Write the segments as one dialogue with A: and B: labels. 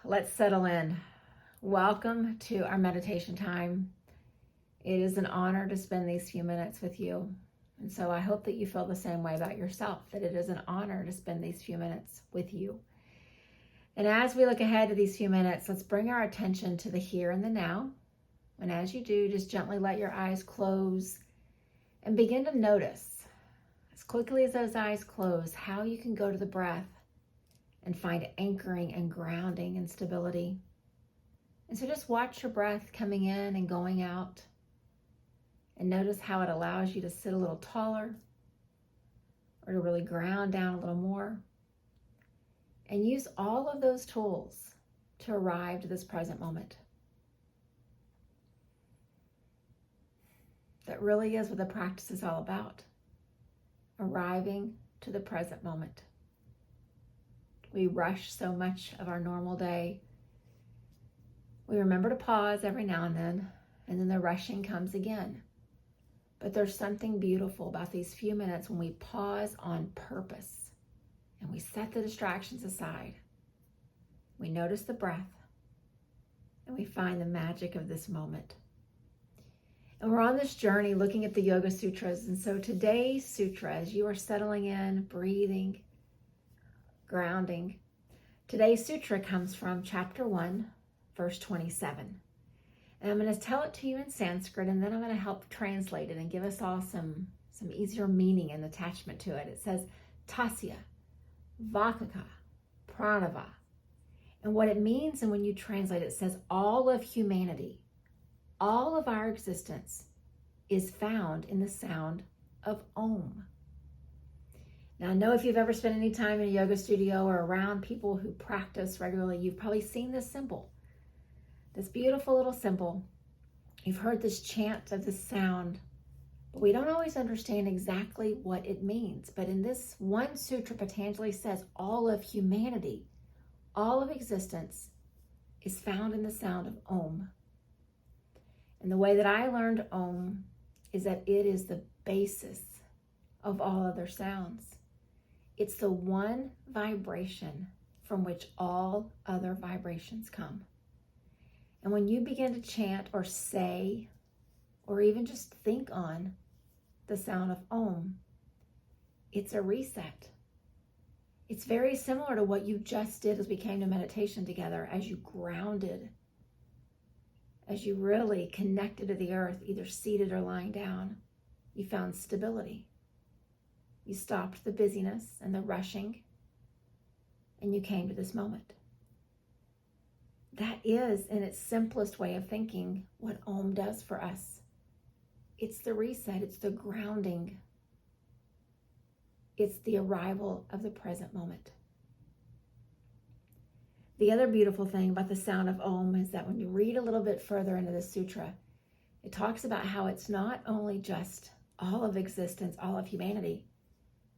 A: Let's settle in. Welcome to our meditation time. It is an honor to spend these few minutes with you. And so I hope that you feel the same way about yourself, that it is an honor to spend these few minutes with you. And as we look ahead to these few minutes, let's bring our attention to the here and the now. And as you do, just gently let your eyes close and begin to notice, as quickly as those eyes close, how you can go to the breath and find anchoring and grounding and stability. And so just watch your breath coming in and going out, and notice how it allows you to sit a little taller or to really ground down a little more. And use all of those tools to arrive to this present moment. That really is what the practice is all about. Arriving to the present moment. We rush so much of our normal day. We remember to pause every now and then the rushing comes again. But there's something beautiful about these few minutes when we pause on purpose and we set the distractions aside. We notice the breath and we find the magic of this moment. And we're on this journey looking at the Yoga Sutras. And so today's sutra, as you are settling in, breathing, grounding. Today's sutra comes from chapter 1, verse 27. And I'm going to tell it to you in Sanskrit, and then I'm going to help translate it and give us all some easier meaning and attachment to it. It says, Tasya, Vakaka, Pranava. And what it means, and when you translate it, it says all of humanity, all of our existence is found in the sound of Om. Now, I know if you've ever spent any time in a yoga studio or around people who practice regularly, you've probably seen this symbol, this beautiful little symbol. You've heard this chant of this sound, but we don't always understand exactly what it means. But in this one sutra, Patanjali says all of humanity, all of existence is found in the sound of Om. And the way that I learned Om is that it is the basis of all other sounds. It's the one vibration from which all other vibrations come. And when you begin to chant or say, or even just think on the sound of Om, it's a reset. It's very similar to what you just did as we came to meditation together, as you grounded, as you really connected to the earth, either seated or lying down. You found stability. You stopped the busyness and the rushing, and you came to this moment. That is, in its simplest way of thinking, what Om does for us. It's the reset, it's the grounding. It's the arrival of the present moment. The other beautiful thing about the sound of Om is that when you read a little bit further into the sutra, it talks about how it's not only just all of existence, all of humanity,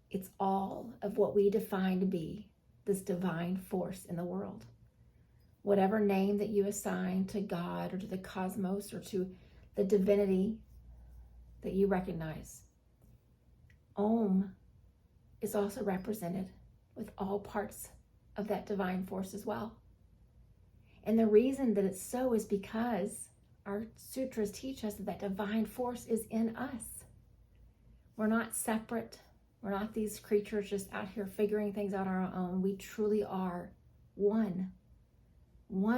A: it's all of what we define to be this divine force in the world. Whatever name that you assign to God or to the cosmos or to the divinity that you recognize, Om is also represented with all parts of that divine force as well. And the reason that it's so is because our sutras teach us that that divine force is in us. We're not separate. We're not these creatures just out here figuring things out on our own. We truly are one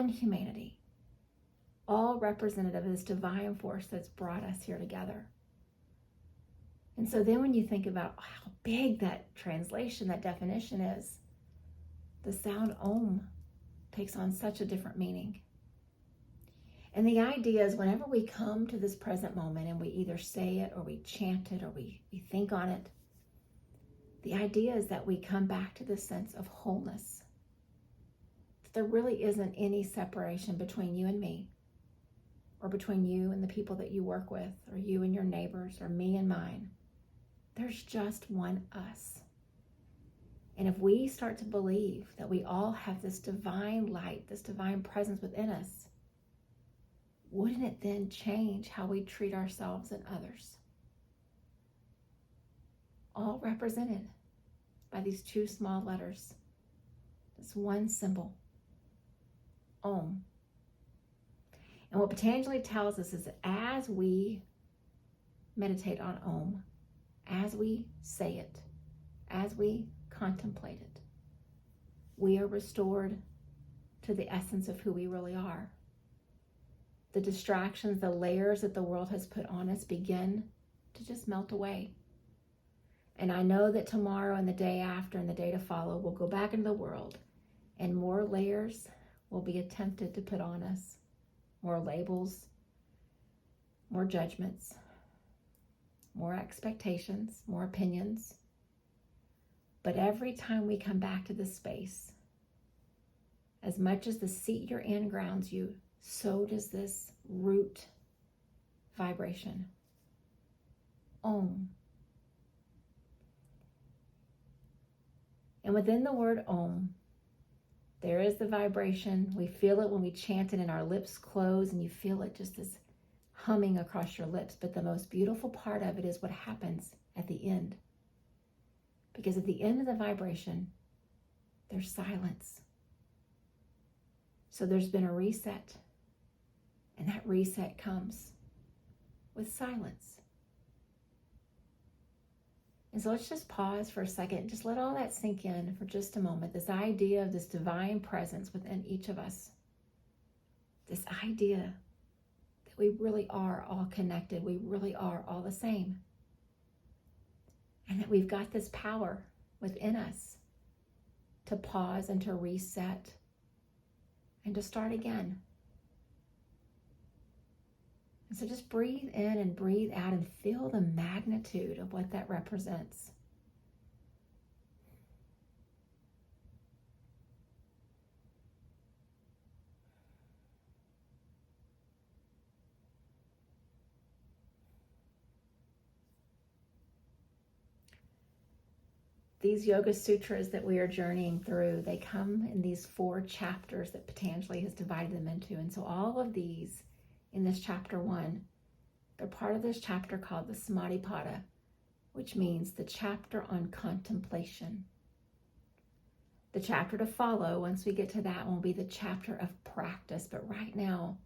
A: humanity, all representative of this divine force that's brought us here together. And so then when you think about how big that translation, that definition is, the sound Om takes on such a different meaning. And the idea is whenever we come to this present moment and we either say it or we chant it or we think on it, the idea is that we come back to this sense of wholeness. That there really isn't any separation between you and me, or between you and the people that you work with, or you and your neighbors, or me and mine. There's just one us. And if we start to believe that we all have this divine light, this divine presence within us, wouldn't it then change how we treat ourselves and others? All represented by these two small letters. This one symbol, Om. And what Patanjali tells us is that as we meditate on Om, as we say it, as we contemplate it, we are restored to the essence of who we really are. The distractions, the layers that the world has put on us begin to just melt away. And I know that tomorrow and the day after and the day to follow, we'll go back into the world and more layers will be attempted to put on us. More labels, more judgments, more expectations, more opinions. But every time we come back to this space, as much as the seat you're in grounds you, so does this root vibration. Om. And within the word Om, there is the vibration. We feel it when we chant it and our lips close and you feel it just as humming across your lips. But the most beautiful part of it is what happens at the end. Because at the end of the vibration, there's silence. So there's been a reset. And that reset comes with silence. And so let's just pause for a second. Just let all that sink in for just a moment. This idea of this divine presence within each of us. This idea that we really are all connected. We really are all the same. And that we've got this power within us to pause and to reset and to start again. And so just breathe in and breathe out and feel the magnitude of what that represents. These Yoga Sutras that we are journeying through, they come in these 4 chapters that Patanjali has divided them into. And so all of these in this chapter 1, they're part of this chapter called the Samadhipada, which means the chapter on contemplation. The chapter to follow, once we get to that one, will be the chapter of practice. But right now,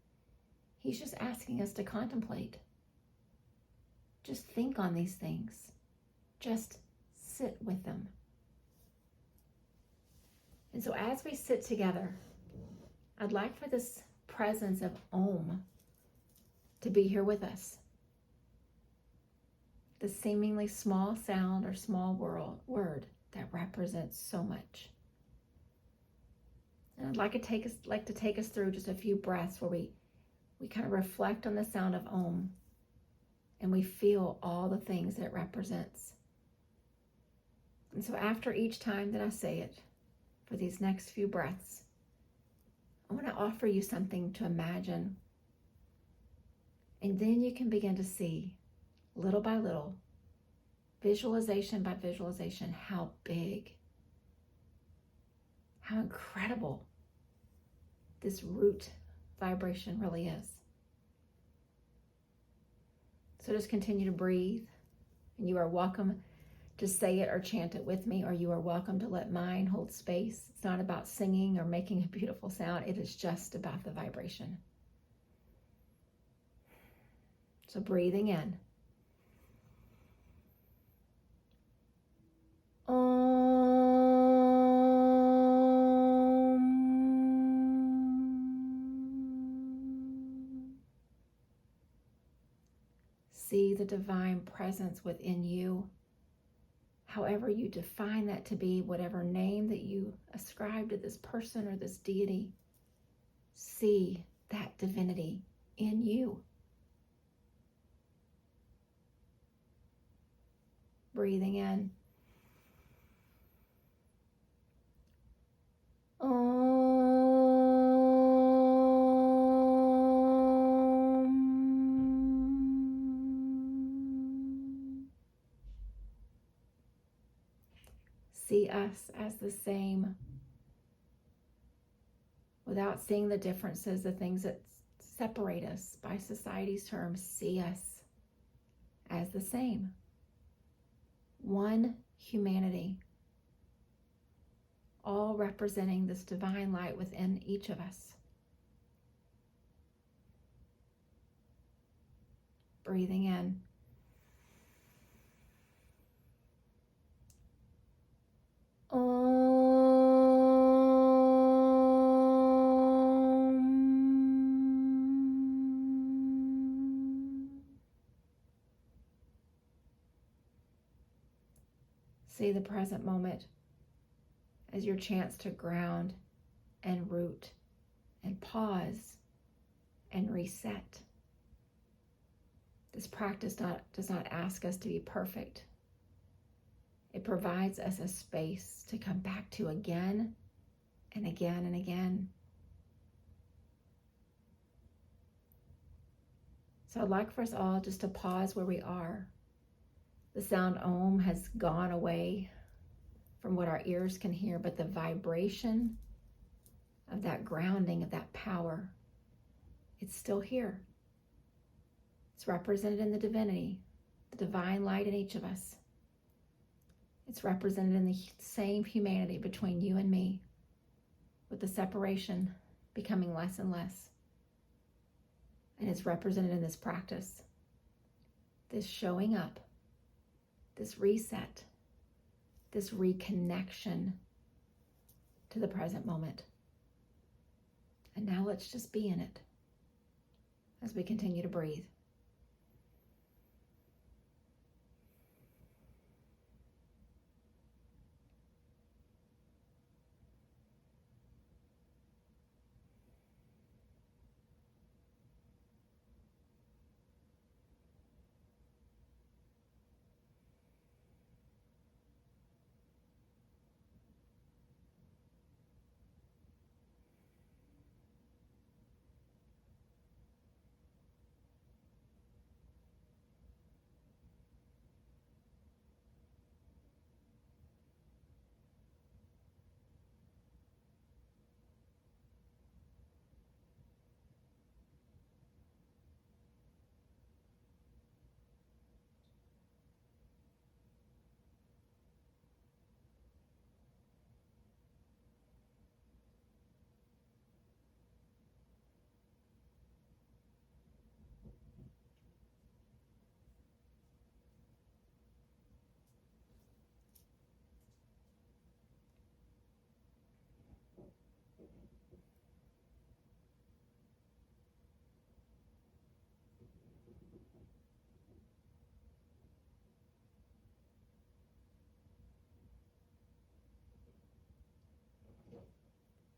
A: he's just asking us to contemplate. Just think on these things. Just sit with them. And so as we sit together, I'd like for this presence of Om to be here with us. The seemingly small sound or small word that represents so much. And I'd like to take us through just a few breaths where we kind of reflect on the sound of Om and we feel all the things that it represents. And so after each time that I say it, for these next few breaths, I want to offer you something to imagine. And then you can begin to see, little by little, visualization by visualization, how big, how incredible this root vibration really is. So just continue to breathe, and you are welcome to say it or chant it with me, or you are welcome to let mine hold space. It's not about singing or making a beautiful sound. It is just about the vibration. So breathing in. See the divine presence within you. However you define that to be, whatever name that you ascribe to this person or this deity, see that divinity in you. Breathing in. See us as the same, without seeing the differences, the things that separate us by society's terms. See us as the same. One humanity, all representing this divine light within each of us. Breathing in. See the present moment as your chance to ground and root and pause and reset. This practice does not ask us to be perfect. It provides us a space to come back to again and again and again. So I'd like for us all just to pause where we are. The sound Om has gone away from what our ears can hear, but the vibration of that grounding, of that power, it's still here. It's represented in the divinity, the divine light in each of us. It's represented in the same humanity between you and me, with the separation becoming less and less. And it's represented in this practice, this showing up, this reset, this reconnection to the present moment. And now let's just be in it as we continue to breathe.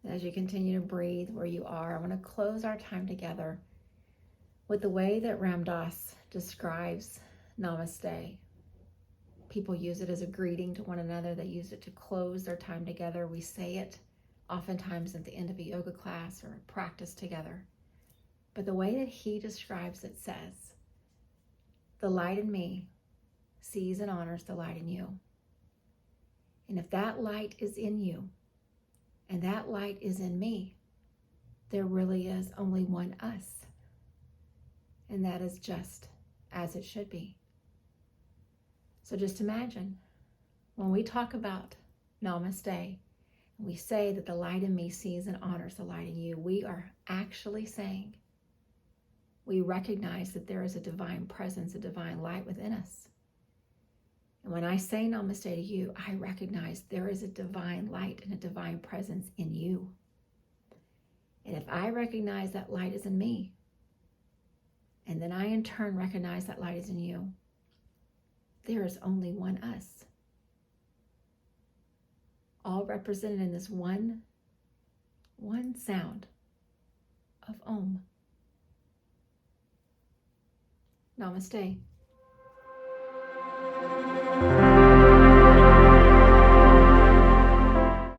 A: As you continue to breathe where you are, I want to close our time together with the way that Ram Dass describes Namaste. People use it as a greeting to one another. They use it to close their time together. We say it oftentimes at the end of a yoga class or a practice together. But the way that he describes it says, "The light in me sees and honors the light in you." And if that light is in you, and that light is in me, there really is only one us. And that is just as it should be. So just imagine, when we talk about Namaste, and we say that the light in me sees and honors the light in you, we are actually saying, we recognize that there is a divine presence, a divine light within us. And when I say Namaste to you, I recognize there is a divine light and a divine presence in you. And if I recognize that light is in me, and then I in turn recognize that light is in you, there is only one us. All represented in this one sound of Om. Namaste.